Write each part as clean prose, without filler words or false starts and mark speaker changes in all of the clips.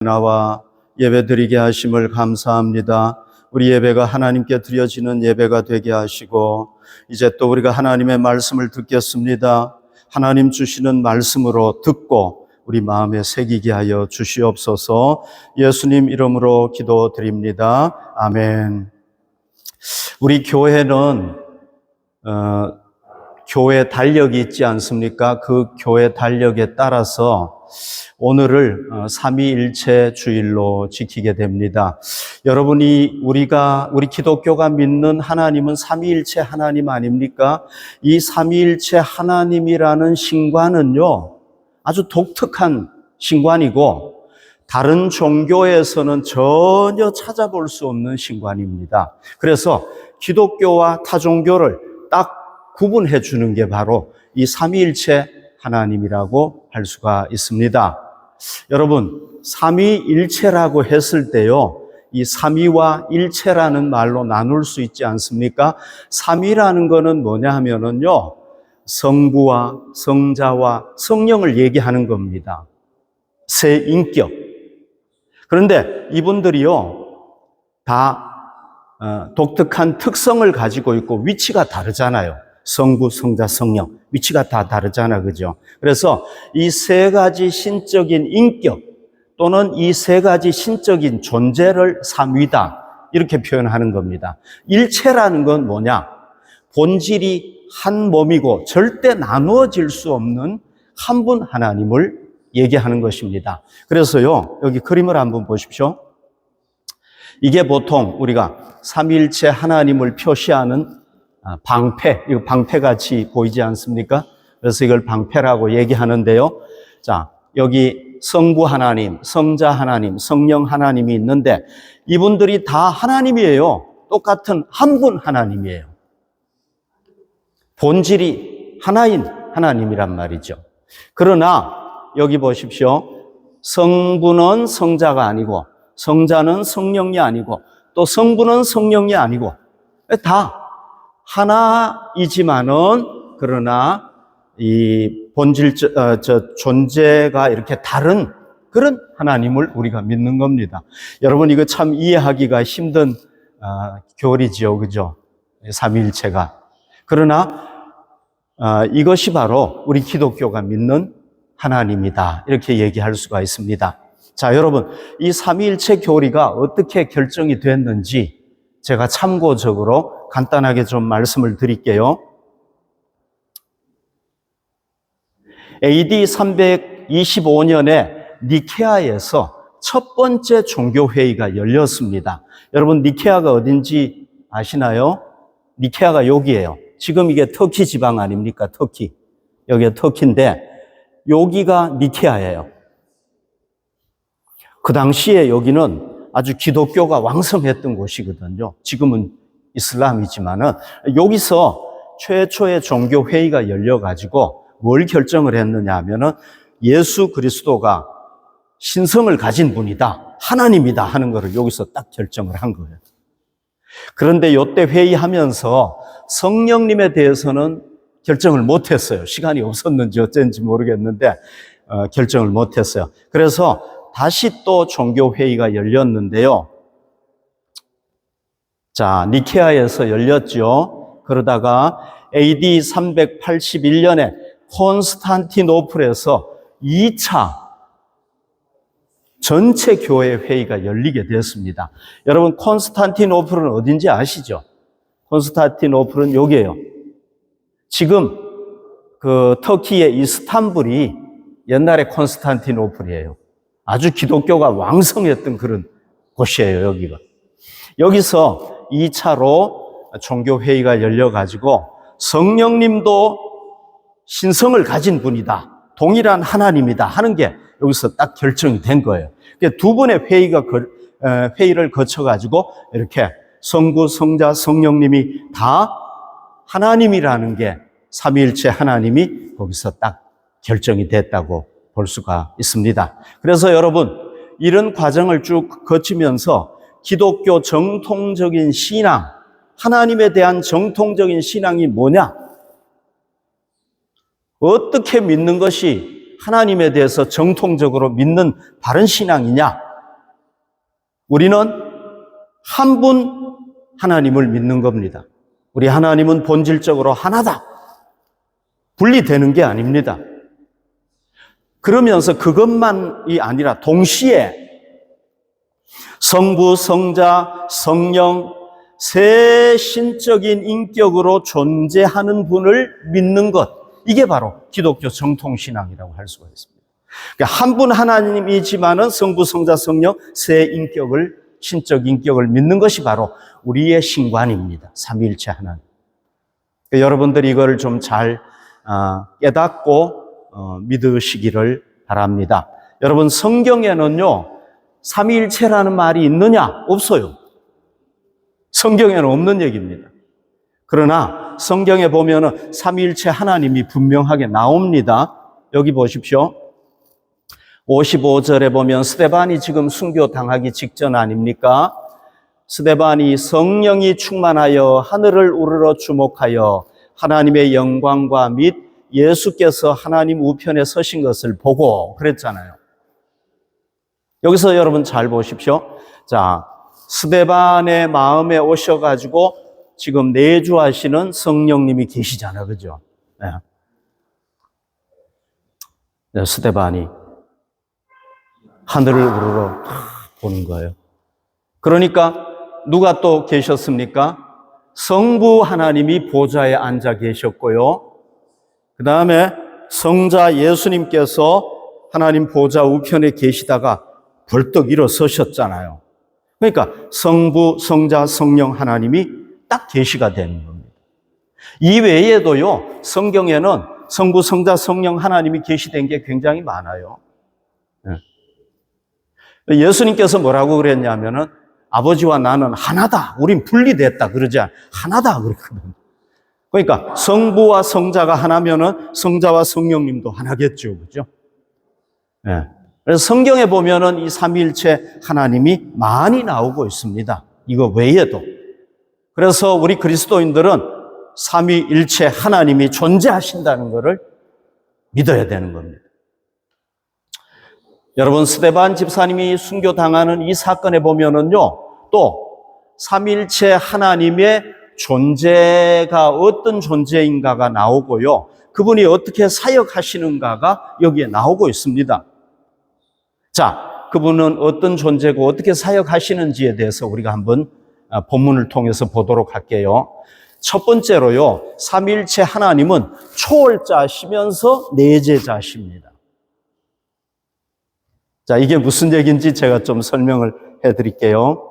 Speaker 1: 나와 예배드리게 하심을 감사합니다. 우리 예배가 하나님께 드려지는 예배가 되게 하시고, 이제 또 우리가 하나님의 말씀을 듣겠습니다. 하나님 주시는 말씀으로 듣고 우리 마음에 새기게 하여 주시옵소서. 예수님 이름으로 기도드립니다. 아멘. 우리 교회는 교회 달력이 있지 않습니까? 그 교회 달력에 따라서 오늘을 삼위일체 주일로 지키게 됩니다. 여러분이 우리 기독교가 믿는 하나님은 삼위일체 하나님 아닙니까? 이 삼위일체 하나님이라는 신관은요, 아주 독특한 신관이고 다른 종교에서는 전혀 찾아볼 수 없는 신관입니다. 그래서 기독교와 타 종교를 딱 구분해 주는 게 바로 이 삼위일체 하나님이라고 할 수가 있습니다. 여러분, 삼위일체라고 했을 때요, 이 삼위와 일체라는 말로 나눌 수 있지 않습니까? 삼위라는 거는 뭐냐 하면은요, 성부와 성자와 성령을 얘기하는 겁니다. 세 인격. 그런데 이분들이요, 다 독특한 특성을 가지고 있고 위치가 다르잖아요. 성부, 성자, 성령. 위치가 다 다르잖아, 그죠? 그래서 이 세 가지 신적인 인격 또는 이 세 가지 신적인 존재를 삼위다, 이렇게 표현하는 겁니다. 일체라는 건 뭐냐? 본질이 한 몸이고 절대 나누어질 수 없는 한 분 하나님을 얘기하는 것입니다. 그래서요, 여기 그림을 한번 보십시오. 이게 보통 우리가 삼위일체 하나님을 표시하는 방패, 이거 방패같이 보이지 않습니까? 그래서 이걸 방패라고 얘기하는데요. 자, 여기 성부 하나님, 성자 하나님, 성령 하나님이 있는데 이분들이 다 하나님이에요. 똑같은 한 분 하나님이에요. 본질이 하나인 하나님이란 말이죠. 그러나 여기 보십시오. 성부는 성자가 아니고 성자는 성령이 아니고 또 성부는 성령이 아니고 다 하나이지만은 그러나 이 본질 존재가 이렇게 다른 그런 하나님을 우리가 믿는 겁니다. 여러분, 이거 참 이해하기가 힘든 교리지요, 그죠? 삼위일체가. 그러나 이것이 바로 우리 기독교가 믿는 하나님이다, 이렇게 얘기할 수가 있습니다. 자, 여러분, 이 삼위일체 교리가 어떻게 결정이 됐는지 제가 참고적으로 간단하게 좀 말씀을 드릴게요. AD 325년에 니케아에서 첫 번째 종교회의가 열렸습니다. 여러분, 니케아가 어딘지 아시나요? 니케아가 여기예요. 지금 이게 터키 지방 아닙니까? 터키. 여기가 터키인데 여기가 니케아예요. 그 당시에 여기는 아주 기독교가 왕성했던 곳이거든요. 지금은 이슬람이지만은 여기서 최초의 종교회의가 열려가지고 뭘 결정을 했느냐 하면은 예수 그리스도가 신성을 가진 분이다, 하나님이다 하는 것을 여기서 딱 결정을 한 거예요. 그런데 이때 회의하면서 성령님에 대해서는 결정을 못했어요. 시간이 없었는지 어쩐지 모르겠는데 결정을 못했어요. 그래서 다시 또 종교회의가 열렸는데요. 자, 니케아에서 열렸죠. 그러다가 AD 381년에 콘스탄티노플에서 2차 전체 교회 회의가 열리게 됐습니다. 여러분, 콘스탄티노플은 어딘지 아시죠? 콘스탄티노플은 여기예요. 지금 그 터키의 이스탄불이 옛날에 콘스탄티노플이에요. 아주 기독교가 왕성했던 그런 곳이에요, 여기가. 여기서 2차로 종교회의가 열려가지고 성령님도 신성을 가진 분이다, 동일한 하나님이다 하는 게 여기서 딱 결정이 된 거예요. 두 번의 회의를 거쳐가지고 이렇게 성부, 성자, 성령님이 다 하나님이라는 게 삼위일체 하나님이 거기서 딱 결정이 됐다고 볼 수가 있습니다. 그래서 여러분, 이런 과정을 쭉 거치면서 기독교 정통적인 신앙, 하나님에 대한 정통적인 신앙이 뭐냐? 어떻게 믿는 것이 하나님에 대해서 정통적으로 믿는 바른 신앙이냐? 우리는 한 분 하나님을 믿는 겁니다. 우리 하나님은 본질적으로 하나다. 분리되는 게 아닙니다. 그러면서 그것만이 아니라 동시에 성부, 성자, 성령, 세 신적인 인격으로 존재하는 분을 믿는 것, 이게 바로 기독교 정통신앙이라고 할 수가 있습니다. 그러니까 한 분 하나님이지만은 성부, 성자, 성령, 세 인격을, 신적 인격을 믿는 것이 바로 우리의 신관입니다. 삼위일체 하나님. 그러니까 여러분들이 이걸 좀 잘 깨닫고 믿으시기를 바랍니다. 여러분, 성경에는요, 삼위일체라는 말이 있느냐? 없어요. 성경에는 없는 얘기입니다. 그러나 성경에 보면은 삼위일체 하나님이 분명하게 나옵니다. 여기 보십시오. 55절에 보면 스데반이 지금 순교당하기 직전 아닙니까? 스데반이 성령이 충만하여 하늘을 우러러 주목하여 하나님의 영광과 및 예수께서 하나님 우편에 서신 것을 보고 그랬잖아요. 여기서 여러분 잘 보십시오. 자, 스데반의 마음에 오셔가지고 지금 내주하시는 성령님이 계시잖아요. 그죠? 네. 스데반이 하늘을 우러러 보는 거예요. 그러니까 누가 또 계셨습니까? 성부 하나님이 보좌에 앉아 계셨고요. 그 다음에 성자 예수님께서 하나님 보좌 우편에 계시다가 벌떡 일어서셨잖아요. 그러니까 성부, 성자, 성령 하나님이 딱 계시가 되는 겁니다. 이 외에도요, 성경에는 성부, 성자, 성령 하나님이 계시된 게 굉장히 많아요. 예수님께서 뭐라고 그랬냐면은 아버지와 나는 하나다. 우린 분리됐다. 그러지 않아요. 하나다. 그랬거든요. 그러니까 성부와 성자가 하나면은 성자와 성령님도 하나겠죠. 그죠? 네. 그래서 성경에 보면은 이 삼위일체 하나님이 많이 나오고 있습니다. 이거 외에도. 그래서 우리 그리스도인들은 삼위일체 하나님이 존재하신다는 것을 믿어야 되는 겁니다. 여러분, 스데반 집사님이 순교당하는 이 사건에 보면은요, 또 삼위일체 하나님의 존재가 어떤 존재인가가 나오고요, 그분이 어떻게 사역하시는가가 여기에 나오고 있습니다. 자, 그분은 어떤 존재고 어떻게 사역하시는지에 대해서 우리가 한번 본문을 통해서 보도록 할게요. 첫 번째로요, 삼위일체 하나님은 초월자시면서 내재자십니다. 자, 이게 무슨 얘기인지 제가 좀 설명을 해드릴게요.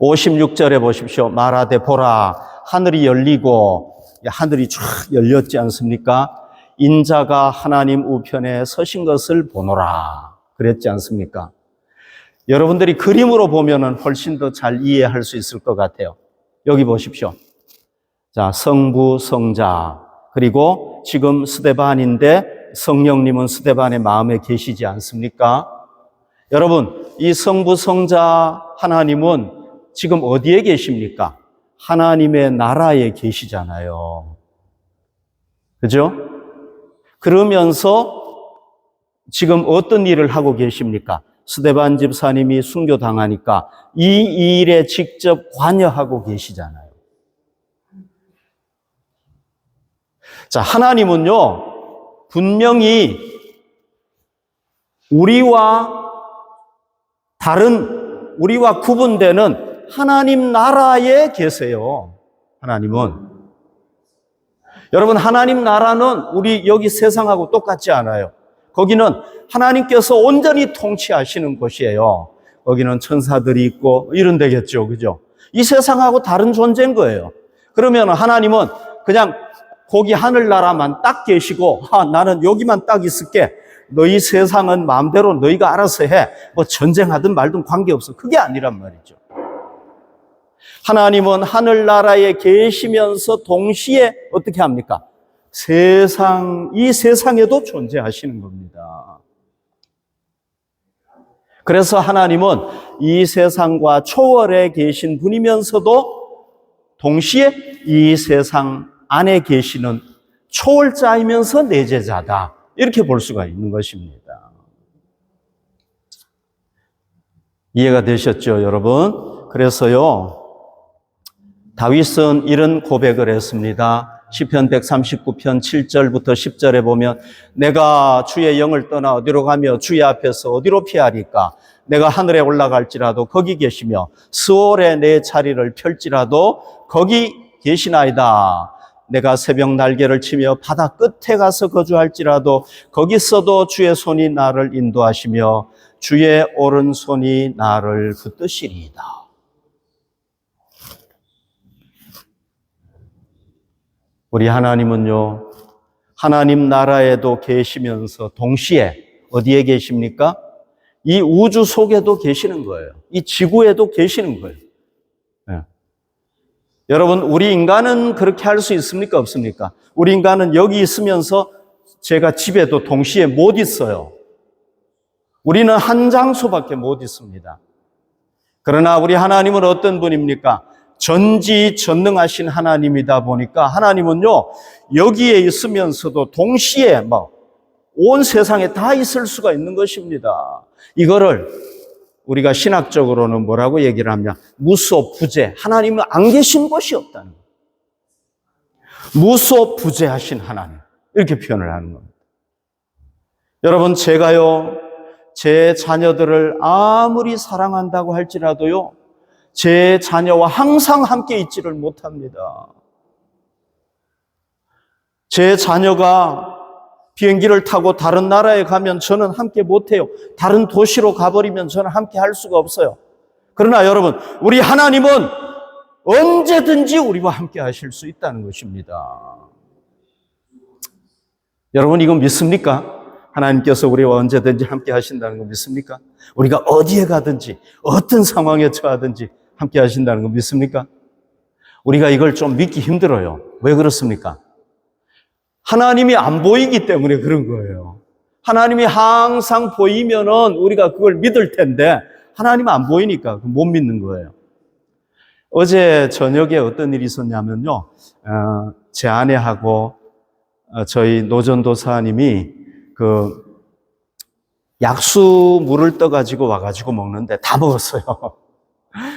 Speaker 1: 56절에 보십시오. 말하되 보라, 하늘이 열리고, 하늘이 쫙 열렸지 않습니까? 인자가 하나님 우편에 서신 것을 보노라. 그랬지 않습니까? 여러분들이 그림으로 보면은 훨씬 더 잘 이해할 수 있을 것 같아요. 여기 보십시오. 자, 성부, 성자, 그리고 지금 스데반인데 성령님은 스데반의 마음에 계시지 않습니까? 여러분, 이 성부, 성자 하나님은 지금 어디에 계십니까? 하나님의 나라에 계시잖아요. 그죠? 그러면서 지금 어떤 일을 하고 계십니까? 스데반 집사님이 순교당하니까 이 일에 직접 관여하고 계시잖아요. 자, 하나님은요, 분명히 우리와 구분되는 하나님 나라에 계세요. 하나님은. 여러분, 하나님 나라는 우리 여기 세상하고 똑같지 않아요. 거기는 하나님께서 온전히 통치하시는 곳이에요. 거기는 천사들이 있고 이런 데겠죠. 그죠? 이 세상하고 다른 존재인 거예요. 그러면 하나님은 그냥 거기 하늘나라만 딱 계시고, 나는 여기만 딱 있을게. 너희 세상은 마음대로 너희가 알아서 해. 뭐 전쟁하든 말든 관계없어. 그게 아니란 말이죠. 하나님은 하늘나라에 계시면서 동시에 어떻게 합니까? 이 세상에도 존재하시는 겁니다. 그래서 하나님은 이 세상과 초월에 계신 분이면서도 동시에 이 세상 안에 계시는 초월자이면서 내재자다. 이렇게 볼 수가 있는 것입니다. 이해가 되셨죠, 여러분? 그래서요, 다윗은 이런 고백을 했습니다. 시편 139편 7절부터 10절에 보면 내가 주의 영을 떠나 어디로 가며 주의 앞에서 어디로 피하리까? 내가 하늘에 올라갈지라도 거기 계시며 스올에 내 자리를 펼지라도 거기 계시나이다. 내가 새벽 날개를 치며 바다 끝에 가서 거주할지라도 거기서도 주의 손이 나를 인도하시며 주의 오른손이 나를 붙드시리이다. 우리 하나님은요, 하나님 나라에도 계시면서 동시에 어디에 계십니까? 이 우주 속에도 계시는 거예요. 이 지구에도 계시는 거예요. 네. 여러분, 우리 인간은 그렇게 할 수 있습니까? 없습니까? 우리 인간은 여기 있으면서 제가 집에도 동시에 못 있어요. 우리는 한 장소밖에 못 있습니다. 그러나 우리 하나님은 어떤 분입니까? 전지전능하신 하나님이다 보니까 하나님은요, 여기에 있으면서도 동시에 온 세상에 다 있을 수가 있는 것입니다. 이거를 우리가 신학적으로는 뭐라고 얘기를 하냐? 무소부재. 하나님은 안 계신 곳이 없다는 거예요. 무소부재하신 하나님. 이렇게 표현을 하는 겁니다. 여러분, 제가요, 제 자녀들을 아무리 사랑한다고 할지라도요, 제 자녀와 항상 함께 있지를 못합니다. 제 자녀가 비행기를 타고 다른 나라에 가면 저는 함께 못해요. 다른 도시로 가버리면 저는 함께 할 수가 없어요. 그러나 여러분, 우리 하나님은 언제든지 우리와 함께 하실 수 있다는 것입니다. 여러분, 이거 믿습니까? 하나님께서 우리와 언제든지 함께 하신다는 거 믿습니까? 우리가 어디에 가든지 어떤 상황에 처하든지 함께 하신다는 거 믿습니까? 우리가 이걸 좀 믿기 힘들어요. 왜 그렇습니까? 하나님이 안 보이기 때문에 그런 거예요. 하나님이 항상 보이면은 우리가 그걸 믿을 텐데 하나님 안 보이니까 못 믿는 거예요. 어제 저녁에 어떤 일이 있었냐면요, 제 아내하고 저희 노전도사님이 그 약수물을 떠가지고 와가지고 먹는데 다 먹었어요.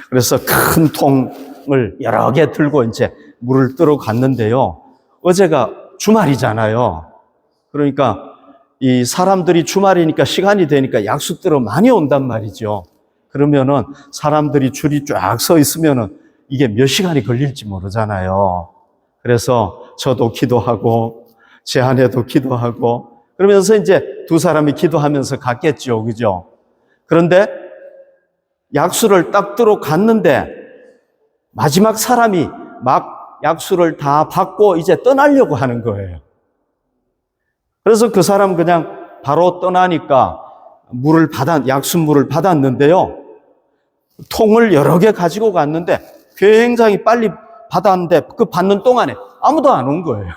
Speaker 1: 그래서 큰 통을 여러 개 들고 이제 물을 뜨러 갔는데요. 어제가 주말이잖아요. 그러니까 이 사람들이 주말이니까 시간이 되니까 약수 뜨러 많이 온단 말이죠. 그러면은 사람들이 줄이 쫙 서 있으면은 이게 몇 시간이 걸릴지 모르잖아요. 그래서 저도 기도하고 제 아내도 기도하고 그러면서 이제 두 사람이 기도하면서 갔겠죠. 그죠? 그런데 약수를 딱 뜨러 갔는데 마지막 사람이 막 약수를 다 받고 이제 떠나려고 하는 거예요. 그래서 그 사람 그냥 바로 떠나니까 약수물을 받았는데요. 통을 여러 개 가지고 갔는데 굉장히 빨리 받았는데 그 받는 동안에 아무도 안 온 거예요.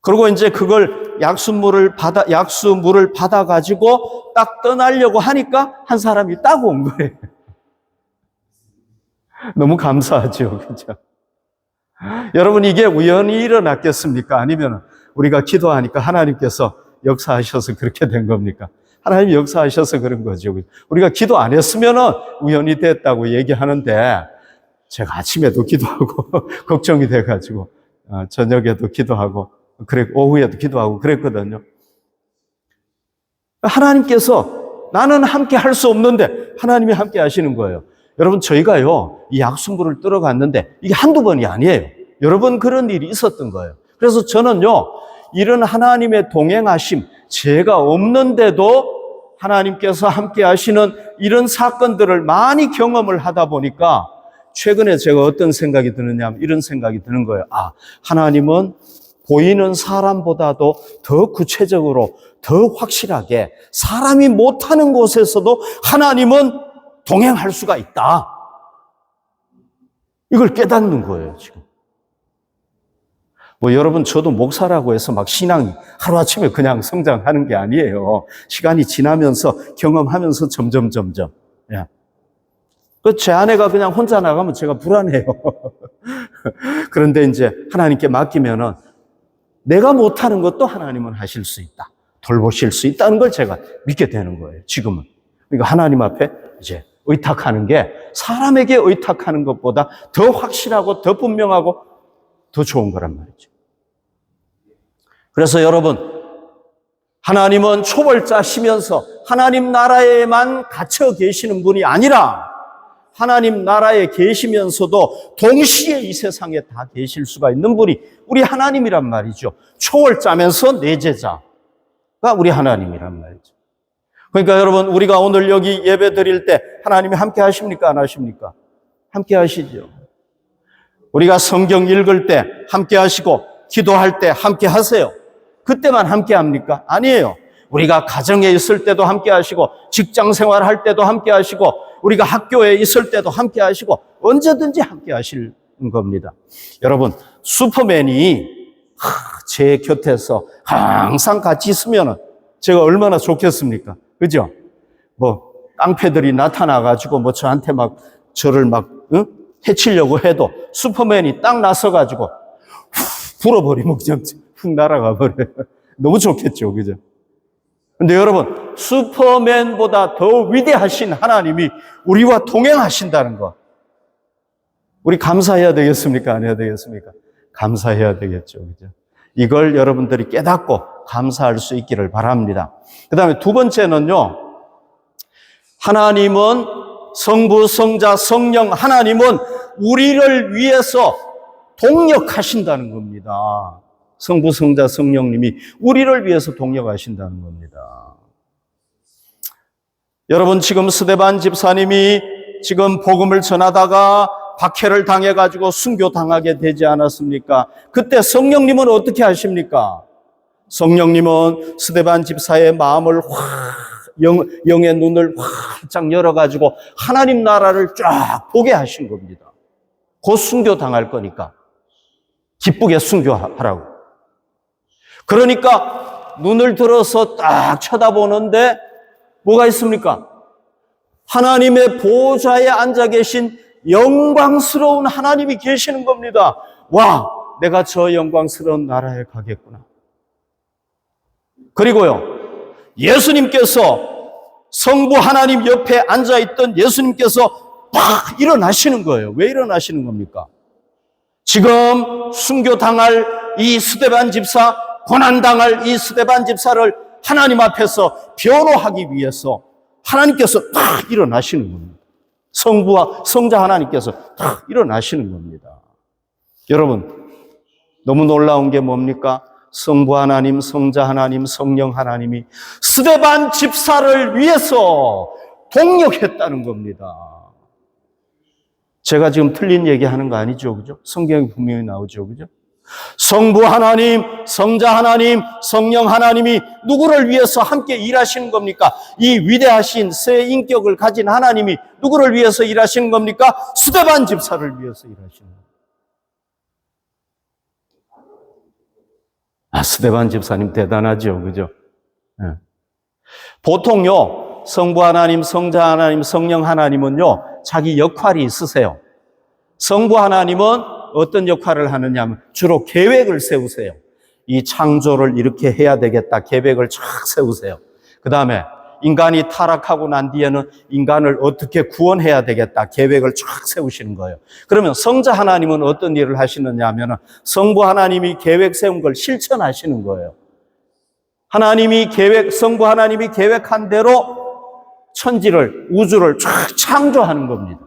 Speaker 1: 그리고 이제 그걸 약수물을 받아가지고 딱 떠나려고 하니까 한 사람이 딱 온 거예요. 너무 감사하죠. 그죠? 여러분, 이게 우연히 일어났겠습니까? 아니면 우리가 기도하니까 하나님께서 역사하셔서 그렇게 된 겁니까? 하나님이 역사하셔서 그런 거죠. 우리가 기도 안 했으면 우연히 됐다고 얘기하는데 제가 아침에도 기도하고 걱정이 돼가지고 저녁에도 기도하고 오후에도 기도하고 그랬거든요. 하나님께서 나는 함께 할 수 없는데 하나님이 함께 하시는 거예요. 여러분, 저희가요, 이 약수물을 뜨러 갔는데 이게 한두 번이 아니에요. 여러 번 그런 일이 있었던 거예요. 그래서 저는요, 이런 하나님의 동행하심, 제가 없는데도 하나님께서 함께 하시는 이런 사건들을 많이 경험을 하다 보니까 최근에 제가 어떤 생각이 드느냐, 이런 생각이 드는 거예요. 하나님은 보이는 사람보다도 더 구체적으로, 더 확실하게 사람이 못하는 곳에서도 하나님은 동행할 수가 있다. 이걸 깨닫는 거예요, 지금. 여러분, 저도 목사라고 해서 막 신앙이 하루아침에 그냥 성장하는 게 아니에요. 시간이 지나면서 경험하면서 점점. 예. 제 아내가 그냥 혼자 나가면 제가 불안해요. 그런데 이제 하나님께 맡기면은 내가 못하는 것도 하나님은 하실 수 있다. 돌보실 수 있다는 걸 제가 믿게 되는 거예요, 지금은. 그러니까 하나님 앞에 이제 의탁하는 게 사람에게 의탁하는 것보다 더 확실하고 더 분명하고 더 좋은 거란 말이죠. 그래서 여러분, 하나님은 초벌자시면서 하나님 나라에만 갇혀 계시는 분이 아니라 하나님 나라에 계시면서도 동시에 이 세상에 다 계실 수가 있는 분이 우리 하나님이란 말이죠. 초월자면서 내제자가 우리 하나님이란 말이죠. 그러니까 여러분, 우리가 오늘 여기 예배 드릴 때 하나님이 함께 하십니까? 안 하십니까? 함께 하시죠. 우리가 성경 읽을 때 함께 하시고 기도할 때 함께 하세요. 그때만 함께 합니까? 아니에요. 우리가 가정에 있을 때도 함께 하시고 직장 생활할 때도 함께 하시고 우리가 학교에 있을 때도 함께 하시고 언제든지 함께 하실 겁니다. 여러분, 슈퍼맨이 제 곁에서 항상 같이 있으면 제가 얼마나 좋겠습니까? 그죠? 뭐 깡패들이 나타나가지고 저한테 저를 해치려고 해도 슈퍼맨이 딱 나서가지고 불어버리면 그냥 훅 날아가 버려요. 너무 좋겠죠, 그죠? 근데 여러분, 슈퍼맨보다 더 위대하신 하나님이 우리와 동행하신다는 거, 우리 감사해야 되겠습니까? 안 해야 되겠습니까? 감사해야 되겠죠, 그죠? 이걸 여러분들이 깨닫고 감사할 수 있기를 바랍니다. 그 다음에 두 번째는요, 하나님은 성부, 성자, 성령, 하나님은 우리를 위해서 동력하신다는 겁니다. 성부, 성자, 성령님이 우리를 위해서 동력하신다는 겁니다. 여러분, 지금 스데반 집사님이 지금 복음을 전하다가 박해를 당해가지고 순교당하게 되지 않았습니까? 그때 성령님은 어떻게 하십니까? 성령님은 스데반 집사의 마음을 영의 눈을 활짝 열어가지고 하나님 나라를 쫙 보게 하신 겁니다. 곧 순교당할 거니까 기쁘게 순교하라고. 그러니까 눈을 들어서 딱 쳐다보는데 뭐가 있습니까? 하나님의 보좌에 앉아 계신 영광스러운 하나님이 계시는 겁니다. 와, 내가 저 영광스러운 나라에 가겠구나. 그리고요, 예수님께서 성부 하나님 옆에 앉아있던 예수님께서 막 일어나시는 거예요. 왜 일어나시는 겁니까? 지금 순교당할 이 스데반 집사, 고난당할 이 스데반 집사를 하나님 앞에서 변호하기 위해서 하나님께서 딱 일어나시는 겁니다. 성부와 성자 하나님께서 딱 일어나시는 겁니다. 여러분, 너무 놀라운 게 뭡니까? 성부 하나님, 성자 하나님, 성령 하나님이 스데반 집사를 위해서 동력했다는 겁니다. 제가 지금 틀린 얘기하는 거 아니죠, 그죠? 성경에 분명히 나오죠, 그죠? 성부 하나님, 성자 하나님, 성령 하나님이 누구를 위해서 함께 일하시는 겁니까? 이 위대하신 새 인격을 가진 하나님이 누구를 위해서 일하시는 겁니까? 스데반 집사를 위해서 일하시는 겁니다. 스데반 집사님 대단하죠, 그죠? 네. 보통요, 성부 하나님, 성자 하나님, 성령 하나님은요, 자기 역할이 있으세요. 성부 하나님은 어떤 역할을 하느냐 하면 주로 계획을 세우세요. 이 창조를 이렇게 해야 되겠다. 계획을 쫙 세우세요. 그 다음에 인간이 타락하고 난 뒤에는 인간을 어떻게 구원해야 되겠다. 계획을 쫙 세우시는 거예요. 그러면 성자 하나님은 어떤 일을 하시느냐 하면 성부 하나님이 계획 세운 걸 실천하시는 거예요. 성부 하나님이 계획한 대로 천지를, 우주를 쫙 창조하는 겁니다.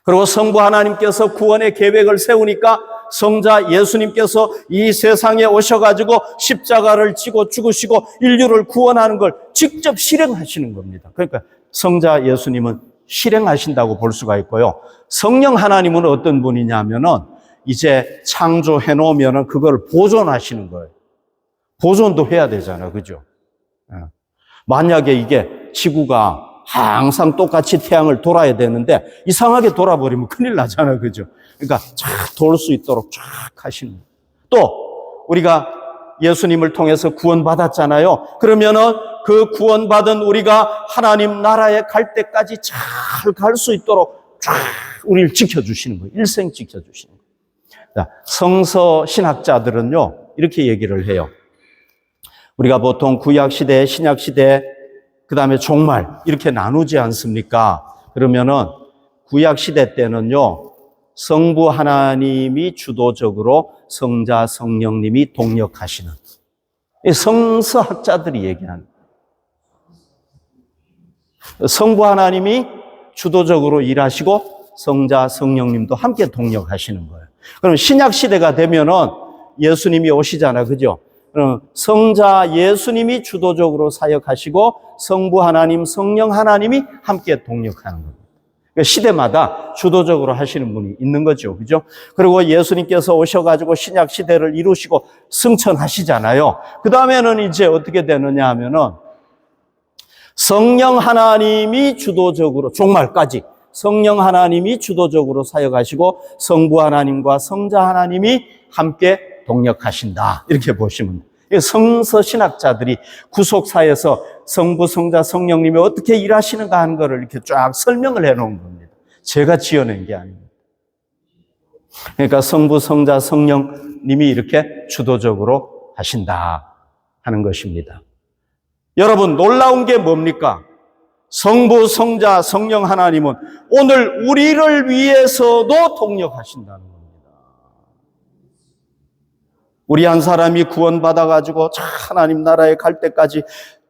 Speaker 1: 그리고 성부 하나님께서 구원의 계획을 세우니까 성자 예수님께서 이 세상에 오셔가지고 십자가를 지고 죽으시고 인류를 구원하는 걸 직접 실행하시는 겁니다. 그러니까 성자 예수님은 실행하신다고 볼 수가 있고요. 성령 하나님은 어떤 분이냐면은 이제 창조해 놓으면은 그걸 보존하시는 거예요. 보존도 해야 되잖아, 그죠? 만약에 이게 지구가 항상 똑같이 태양을 돌아야 되는데 이상하게 돌아버리면 큰일 나잖아요, 그죠? 그러니까 쫙 돌 수 있도록 쫙 하시는 거예요. 또 우리가 예수님을 통해서 구원받았잖아요. 그러면은 그 구원받은 우리가 하나님 나라에 갈 때까지 잘 갈 수 있도록 쫙 우리를 지켜주시는 거예요. 일생 지켜주시는 거예요. 자, 성서 신학자들은요 이렇게 얘기를 해요. 우리가 보통 구약시대, 신약시대, 그 다음에 종말 이렇게 나누지 않습니까? 그러면은 구약시대 때는요, 성부 하나님이 주도적으로 성자, 성령님이 동력하시는, 성서학자들이 얘기하는, 성부 하나님이 주도적으로 일하시고 성자, 성령님도 함께 동력하시는 거예요. 그럼 신약시대가 되면은 예수님이 오시잖아요. 그죠? 그럼 성자 예수님이 주도적으로 사역하시고 성부 하나님, 성령 하나님이 함께 동력하는 겁니다. 그러니까 시대마다 주도적으로 하시는 분이 있는 거죠. 그죠? 그리고 예수님께서 오셔가지고 신약 시대를 이루시고 승천하시잖아요. 그 다음에는 이제 어떻게 되느냐 하면은 성령 하나님이 주도적으로, 종말까지 성령 하나님이 주도적으로 사역하시고 성부 하나님과 성자 하나님이 함께 동력하신다. 이렇게 보시면 돼요. 성서 신학자들이 구속사에서 성부, 성자, 성령님이 어떻게 일하시는가 하는 것을 이렇게 쫙 설명을 해놓은 겁니다. 제가 지어낸 게 아닙니다. 그러니까 성부, 성자, 성령님이 이렇게 주도적으로 하신다 하는 것입니다. 여러분, 놀라운 게 뭡니까? 성부, 성자, 성령 하나님은 오늘 우리를 위해서도 동력하신다는 겁니다. 우리 한 사람이 구원받아가지고 하나님 나라에 갈 때까지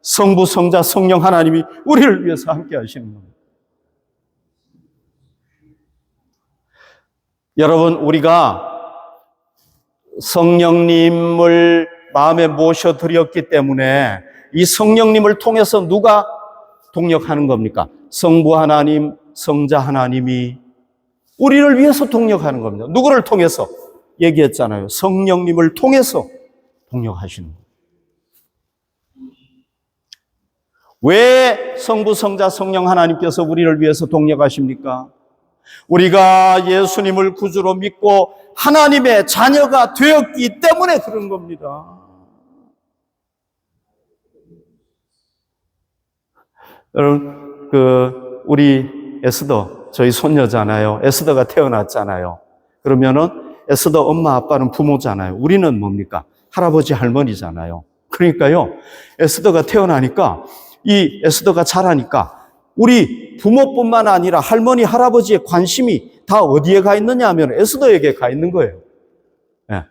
Speaker 1: 성부, 성자, 성령 하나님이 우리를 위해서 함께 하시는 겁니다. 여러분, 우리가 성령님을 마음에 모셔드렸기 때문에 이 성령님을 통해서 누가 동력하는 겁니까? 성부 하나님, 성자 하나님이 우리를 위해서 동력하는 겁니다. 누구를 통해서? 얘기했잖아요. 성령님을 통해서 동력하시는 거예요. 왜 성부, 성자, 성령 하나님께서 우리를 위해서 동력하십니까? 우리가 예수님을 구주로 믿고 하나님의 자녀가 되었기 때문에 그런 겁니다. 여러분, 우리 에스더, 저희 손녀잖아요. 에스더가 태어났잖아요. 그러면은 에스더 엄마, 아빠는 부모잖아요. 우리는 뭡니까? 할아버지, 할머니잖아요. 그러니까요, 에스더가 태어나니까, 이 에스더가 자라니까, 우리 부모뿐만 아니라 할머니, 할아버지의 관심이 다 어디에 가 있느냐 하면 에스더에게 가 있는 거예요. 네.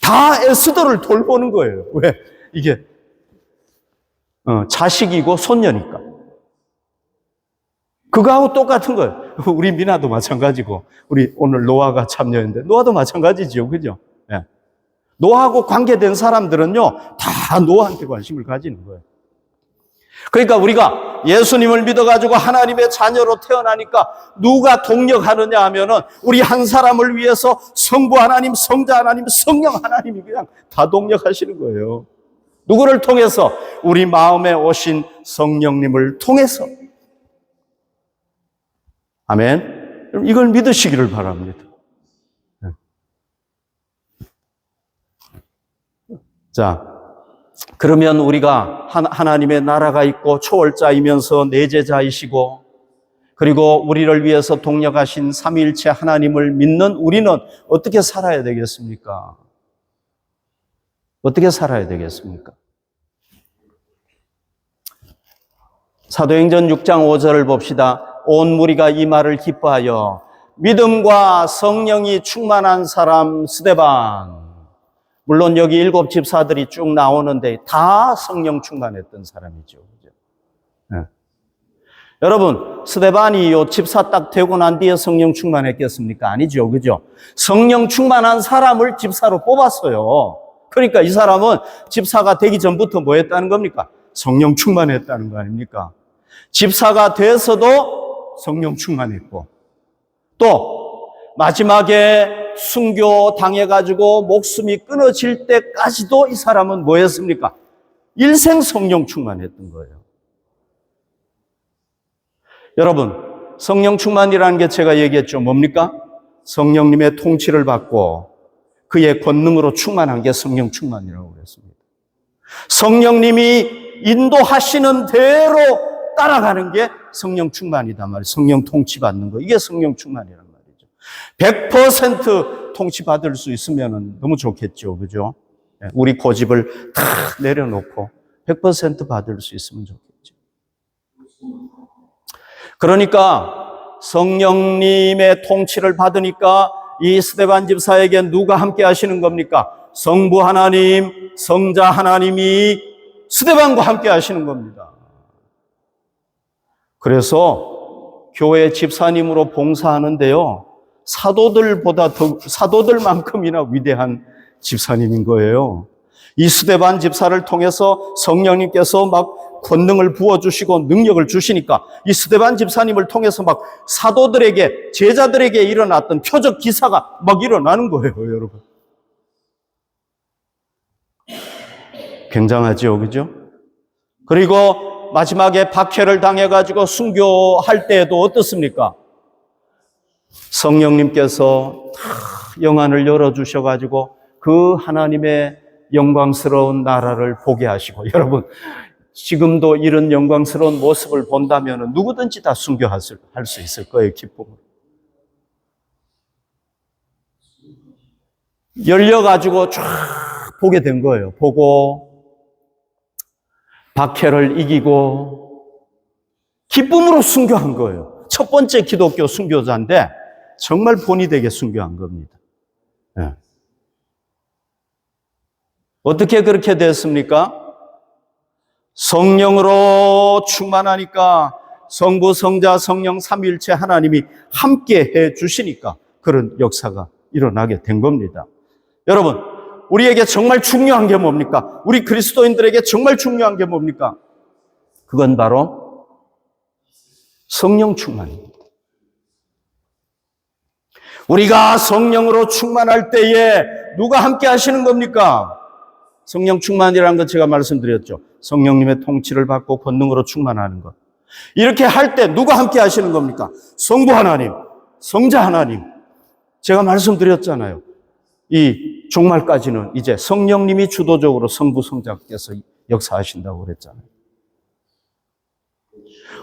Speaker 1: 다 에스더를 돌보는 거예요. 왜? 이게, 자식이고 손녀니까. 그거하고 똑같은 거예요. 우리 미나도 마찬가지고, 우리 오늘 노아가 참여했는데, 노아도 마찬가지죠. 그죠? 예. 노아하고 관계된 사람들은요, 다 노아한테 관심을 가지는 거예요. 그러니까 우리가 예수님을 믿어가지고 하나님의 자녀로 태어나니까 누가 동력하느냐 하면은 우리 한 사람을 위해서 성부 하나님, 성자 하나님, 성령 하나님이 그냥 다 동력하시는 거예요. 누구를 통해서? 우리 마음에 오신 성령님을 통해서. 아멘. 이걸 믿으시기를 바랍니다. 자, 그러면 우리가 하나님의 나라가 있고 초월자이면서 내제자이시고 그리고 우리를 위해서 동력하신 삼위일체 하나님을 믿는 우리는 어떻게 살아야 되겠습니까? 어떻게 살아야 되겠습니까? 사도행전 6장 5절을 봅시다. 온 무리가 이 말을 기뻐하여 믿음과 성령이 충만한 사람 스데반, 물론 여기 7 집사들이 쭉 나오는데 다 성령 충만했던 사람이죠. 그죠? 네. 여러분, 스데반이 요 집사 딱 되고 난 뒤에 성령 충만했겠습니까? 아니죠. 그죠? 성령 충만한 사람을 집사로 뽑았어요. 그러니까 이 사람은 집사가 되기 전부터 뭐 했다는 겁니까? 성령 충만했다는 거 아닙니까? 집사가 돼서도 성령 충만했고, 또 마지막에 순교 당해가지고 목숨이 끊어질 때까지도 이 사람은 뭐 했습니까? 일생 성령 충만했던 거예요. 여러분, 성령 충만이라는 게 제가 얘기했죠. 뭡니까? 성령님의 통치를 받고 그의 권능으로 충만한 게 성령 충만이라고 그랬습니다. 성령님이 인도하시는 대로 따라가는 게 성령 충만이단 말이에요. 성령 통치받는 거. 이게 성령 충만이란 말이죠. 100% 통치받을 수 있으면 너무 좋겠죠. 그죠? 우리 고집을 다 내려놓고 100% 받을 수 있으면 좋겠죠. 그러니까 성령님의 통치를 받으니까 이 스데반 집사에게 누가 함께 하시는 겁니까? 성부 하나님, 성자 하나님이 스데반과 함께 하시는 겁니다. 그래서 교회 집사님으로 봉사하는데요, 사도들만큼이나 위대한 집사님인 거예요. 이 스데반 집사를 통해서 성령님께서 막 권능을 부어주시고 능력을 주시니까 이 스데반 집사님을 통해서 막 사도들에게, 제자들에게 일어났던 표적 기사가 막 일어나는 거예요, 여러분. 굉장하죠, 그죠? 그리고 마지막에 박해를 당해가지고 순교할 때에도 어떻습니까? 성령님께서 영안을 열어주셔가지고 그 하나님의 영광스러운 나라를 보게 하시고, 여러분 지금도 이런 영광스러운 모습을 본다면 누구든지 다 순교할 수 있을 거예요, 기쁨으로. 열려가지고 쫙 보게 된 거예요. 보고 박해를 이기고 기쁨으로 순교한 거예요. 첫 번째 기독교 순교자인데 정말 본이 되게 순교한 겁니다. 네. 어떻게 그렇게 됐습니까? 성령으로 충만하니까 성부, 성자, 성령 삼위일체 하나님이 함께 해 주시니까 그런 역사가 일어나게 된 겁니다. 여러분, 우리에게 정말 중요한 게 뭡니까? 우리 그리스도인들에게 정말 중요한 게 뭡니까? 그건 바로 성령 충만입니다. 우리가 성령으로 충만할 때에 누가 함께 하시는 겁니까? 성령 충만이라는 건 제가 말씀드렸죠. 성령님의 통치를 받고 권능으로 충만하는 것. 이렇게 할 때 누가 함께 하시는 겁니까? 성부 하나님, 성자 하나님. 제가 말씀드렸잖아요. 이 종말까지는 이제 성령님이 주도적으로 성부, 성자께서 역사하신다고 그랬잖아요.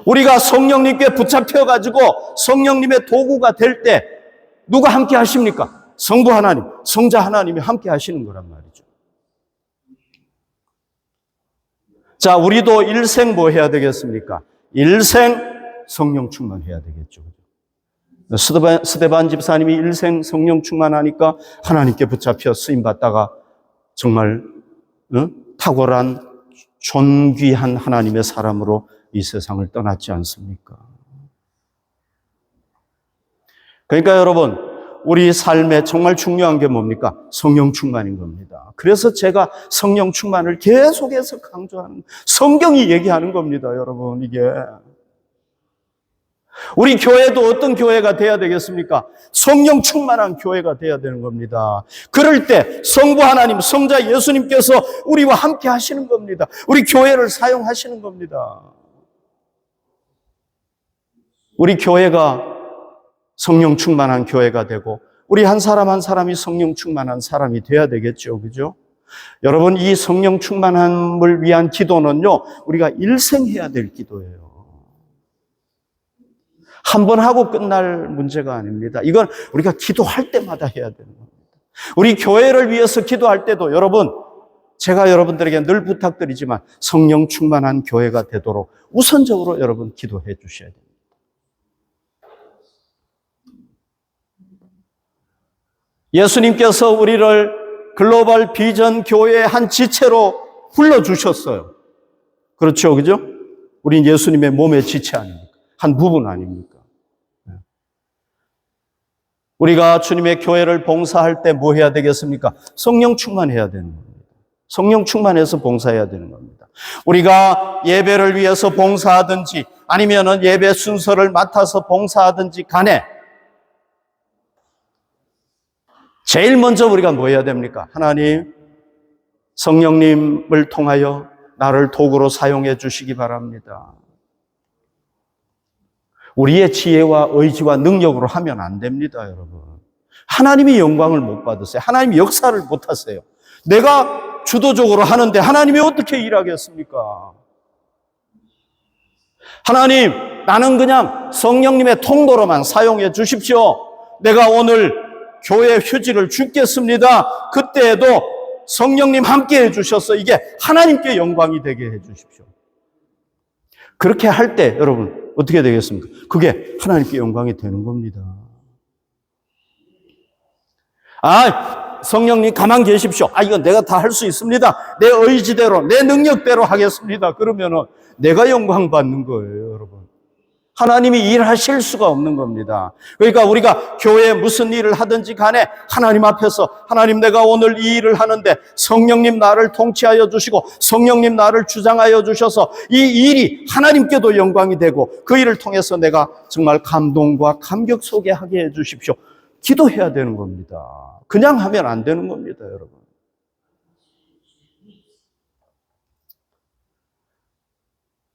Speaker 1: 우리가 성령님께 붙잡혀가지고 성령님의 도구가 될 때 누가 함께 하십니까? 성부 하나님, 성자 하나님이 함께 하시는 거란 말이죠. 자, 우리도 일생 뭐 해야 되겠습니까? 일생 성령 충만해야 되겠죠. 스데반 집사님이 일생 성령 충만하니까 하나님께 붙잡혀 쓰임받다가 정말 탁월한 존귀한 하나님의 사람으로 이 세상을 떠났지 않습니까? 그러니까 여러분, 우리 삶에 정말 중요한 게 뭡니까? 성령 충만인 겁니다. 그래서 제가 성령 충만을 계속해서 강조하는, 성경이 얘기하는 겁니다, 여러분. 이게 우리 교회도 어떤 교회가 돼야 되겠습니까? 성령 충만한 교회가 돼야 되는 겁니다. 그럴 때 성부 하나님, 성자 예수님께서 우리와 함께 하시는 겁니다. 우리 교회를 사용하시는 겁니다. 우리 교회가 성령 충만한 교회가 되고 우리 한 사람 한 사람이 성령 충만한 사람이 돼야 되겠죠. 그죠? 여러분, 이 성령 충만함을 위한 기도는요, 우리가 일생 해야 될 기도예요. 한 번 하고 끝날 문제가 아닙니다. 이건 우리가 기도할 때마다 해야 되는 겁니다. 우리 교회를 위해서 기도할 때도 여러분, 제가 여러분들에게 늘 부탁드리지만 성령 충만한 교회가 되도록 우선적으로 여러분 기도해 주셔야 됩니다. 예수님께서 우리를 글로벌 비전 교회의 한 지체로 불러주셨어요. 그렇죠, 그죠? 우린 예수님의 몸의 지체 아닙니까? 한 부분 아닙니까? 우리가 주님의 교회를 봉사할 때 뭐 해야 되겠습니까? 성령 충만해야 되는 겁니다. 성령 충만해서 봉사해야 되는 겁니다. 우리가 예배를 위해서 봉사하든지 아니면은 예배 순서를 맡아서 봉사하든지 간에 제일 먼저 우리가 뭐 해야 됩니까? 하나님, 성령님을 통하여 나를 도구로 사용해 주시기 바랍니다. 우리의 지혜와 의지와 능력으로 하면 안 됩니다, 여러분. 하나님이 영광을 못 받으세요. 하나님이 역사를 못 하세요. 내가 주도적으로 하는데 하나님이 어떻게 일하겠습니까? 하나님, 나는 그냥 성령님의 통로로만 사용해 주십시오. 내가 오늘 교회 휴지를 줍겠습니다. 그때에도 성령님 함께 해주셔서 이게 하나님께 영광이 되게 해주십시오. 그렇게 할 때 여러분 어떻게 되겠습니까? 그게 하나님께 영광이 되는 겁니다. 성령님 가만 계십시오. 이건 내가 다 할 수 있습니다. 내 의지대로, 내 능력대로 하겠습니다. 그러면은 내가 영광 받는 거예요, 여러분. 하나님이 일하실 수가 없는 겁니다. 그러니까 우리가 교회에 무슨 일을 하든지 간에 하나님 앞에서 하나님 내가 오늘 이 일을 하는데 성령님 나를 통치하여 주시고 성령님 나를 주장하여 주셔서 이 일이 하나님께도 영광이 되고 그 일을 통해서 내가 정말 감동과 감격 속에 하게 해 주십시오. 기도해야 되는 겁니다. 그냥 하면 안 되는 겁니다, 여러분.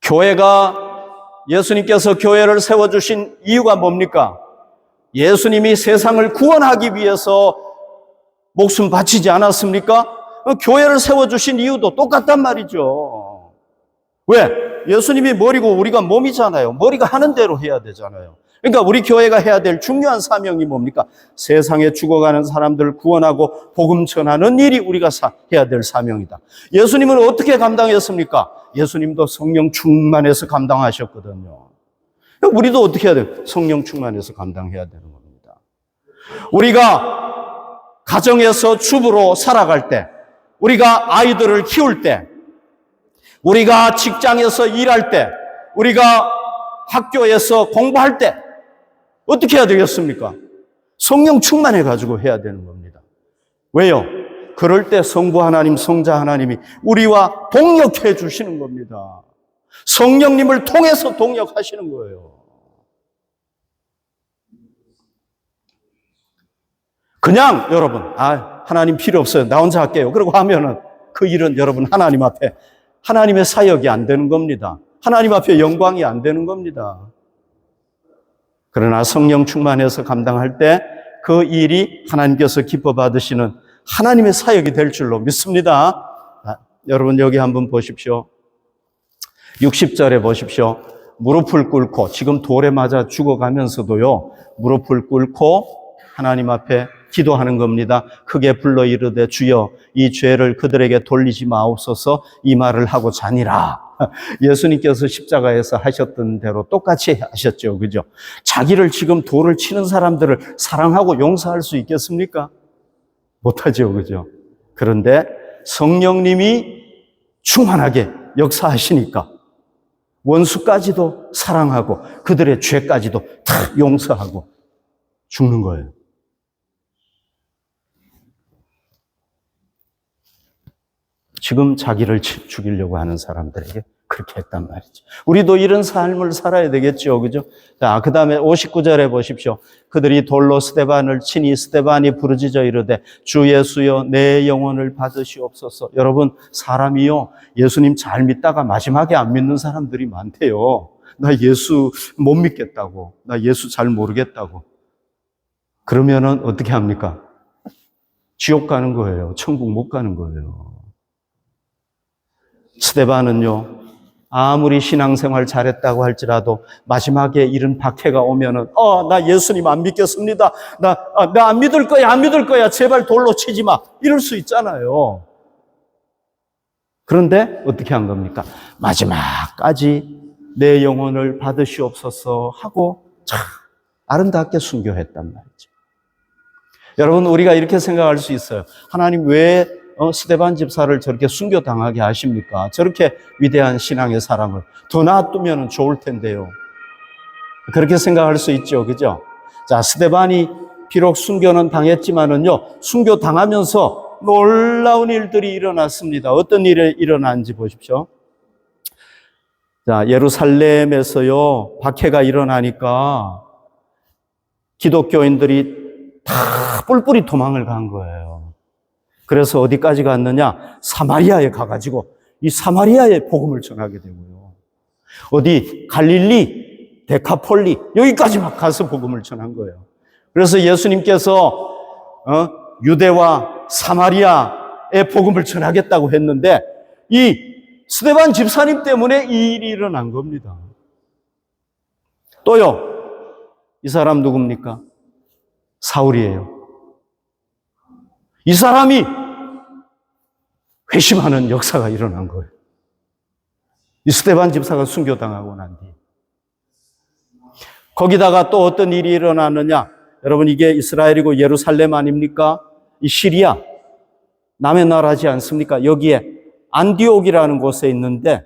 Speaker 1: 교회가 예수님께서 교회를 세워주신 이유가 뭡니까? 예수님이 세상을 구원하기 위해서 목숨 바치지 않았습니까? 교회를 세워주신 이유도 똑같단 말이죠. 왜? 예수님이 머리고 우리가 몸이잖아요. 머리가 하는 대로 해야 되잖아요. 그러니까 우리 교회가 해야 될 중요한 사명이 뭡니까? 세상에 죽어가는 사람들을 구원하고 복음 전하는 일이 우리가 해야 될 사명이다. 예수님은 어떻게 감당했습니까? 예수님도 성령 충만해서 감당하셨거든요. 우리도 어떻게 해야 돼요? 성령 충만해서 감당해야 되는 겁니다. 우리가 가정에서 주부로 살아갈 때, 우리가 아이들을 키울 때, 우리가 직장에서 일할 때, 우리가 학교에서 공부할 때 어떻게 해야 되겠습니까? 성령 충만해가지고 해야 되는 겁니다. 왜요? 그럴 때 성부 하나님, 성자 하나님이 우리와 동역해 주시는 겁니다. 성령님을 통해서 동역하시는 거예요. 그냥 여러분, 하나님 필요 없어요. 나 혼자 할게요. 그러고 하면은 그 일은 여러분 하나님 앞에 하나님의 사역이 안 되는 겁니다. 하나님 앞에 영광이 안 되는 겁니다. 그러나 성령 충만해서 감당할 때 그 일이 하나님께서 기뻐 받으시는 하나님의 사역이 될 줄로 믿습니다. 여러분 여기 한번 보십시오. 60절에 보십시오. 무릎을 꿇고 지금 돌에 맞아 죽어가면서도요. 무릎을 꿇고 하나님 앞에 기도하는 겁니다. 크게 불러 이르되 주여 이 죄를 그들에게 돌리지 마옵소서 이 말을 하고 자니라. 예수님께서 십자가에서 하셨던 대로 똑같이 하셨죠. 그죠? 자기를 지금 돌을 치는 사람들을 사랑하고 용서할 수 있겠습니까? 못하죠. 그죠? 그런데 성령님이 충만하게 역사하시니까 원수까지도 사랑하고 그들의 죄까지도 다 용서하고 죽는 거예요. 지금 자기를 죽이려고 하는 사람들에게 그렇게 했단 말이죠. 우리도 이런 삶을 살아야 되겠죠. 그죠? 자, 그 다음에 59절에 보십시오. 그들이 돌로 스데반을 치니 스데반이 부르짖어 이르되 주 예수여 내 영혼을 받으시옵소서. 여러분, 사람이요. 예수님 잘 믿다가 마지막에 안 믿는 사람들이 많대요. 나 예수 못 믿겠다고. 나 예수 잘 모르겠다고. 그러면은 어떻게 합니까? 지옥 가는 거예요. 천국 못 가는 거예요. 스데반은요, 아무리 신앙생활 잘했다고 할지라도 마지막에 이런 박해가 오면은, 나 예수님 안 믿겠습니다. 나 안 믿을 거야. 제발 돌로 치지 마. 이럴 수 있잖아요. 그런데 어떻게 한 겁니까? 마지막까지 내 영혼을 받으시옵소서 하고 참 아름답게 순교했단 말이죠. 여러분, 우리가 이렇게 생각할 수 있어요. 하나님 왜 스데반 집사를 저렇게 순교당하게 하십니까? 저렇게 위대한 신앙의 사람을 더 놔두면 좋을 텐데요. 그렇게 생각할 수 있죠. 그죠? 자, 스데반이 비록 순교는 당했지만은요, 순교당하면서 놀라운 일들이 일어났습니다. 어떤 일이 일어난지 보십시오. 자, 예루살렘에서요, 박해가 일어나니까 기독교인들이 다 뿔뿔이 도망을 간 거예요. 그래서 어디까지 갔느냐? 사마리아에 가가지고 이 사마리아에 복음을 전하게 되고요. 어디 갈릴리, 데카폴리 여기까지 막 가서 복음을 전한 거예요. 그래서 예수님께서 유대와 사마리아에 복음을 전하겠다고 했는데 이 스데반 집사님 때문에 이 일이 일어난 겁니다. 또요, 이 사람 누굽니까? 사울이에요. 이 사람이 회심하는 역사가 일어난 거예요. 이 스데반 집사가 순교당하고 난 뒤. 거기다가 또 어떤 일이 일어나느냐? 여러분, 이게 이스라엘이고 예루살렘 아닙니까? 이 시리아, 남의 나라지 않습니까? 여기에 안디옥이라는 곳에 있는데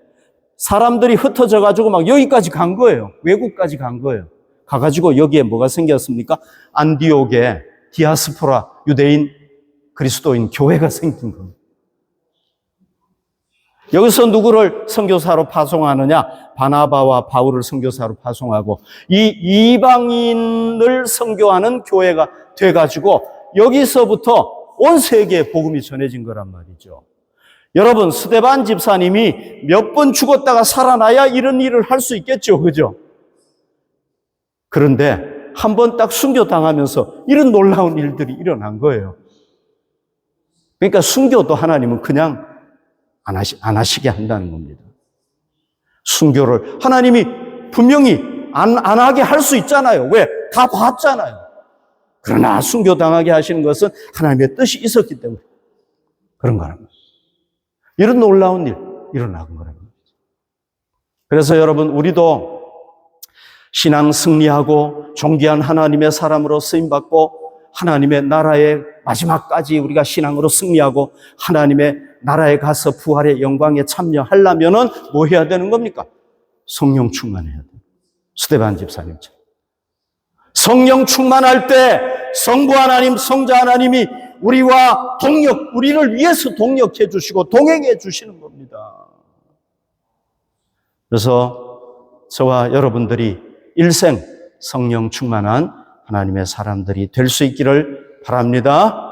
Speaker 1: 사람들이 흩어져 가지고 막 여기까지 간 거예요. 외국까지 간 거예요. 가가지고 여기에 뭐가 생겼습니까? 안디옥에 디아스포라 유대인 그리스도인 교회가 생긴 겁니다. 여기서 누구를 선교사로 파송하느냐? 바나바와 바울을 선교사로 파송하고 이 이방인을 선교하는 교회가 돼가지고 여기서부터 온 세계에 복음이 전해진 거란 말이죠. 여러분, 스데반 집사님이 몇 번 죽었다가 살아나야 이런 일을 할 수 있겠죠. 그죠? 그런데 한 번 딱 순교당하면서 이런 놀라운 일들이 일어난 거예요. 그러니까 순교도 하나님은 그냥 안 하시게 한다는 겁니다. 순교를 하나님이 분명히 안 하게 할 수 있잖아요. 왜? 다 봤잖아요. 그러나 순교당하게 하시는 것은 하나님의 뜻이 있었기 때문에 그런 거랍니다. 이런 놀라운 일 일어난 거랍니다. 그래서 여러분, 우리도 신앙 승리하고 존귀한 하나님의 사람으로 쓰임받고 하나님의 나라의 마지막까지 우리가 신앙으로 승리하고 하나님의 나라에 가서 부활의 영광에 참여하려면은 뭐 해야 되는 겁니까? 성령 충만해야 돼요. 스데반 집사님처럼. 성령 충만할 때 성부 하나님, 성자 하나님이 우리와 우리를 위해서 동력해 주시고 동행해 주시는 겁니다. 그래서 저와 여러분들이 일생 성령 충만한 하나님의 사람들이 될 수 있기를 바랍니다.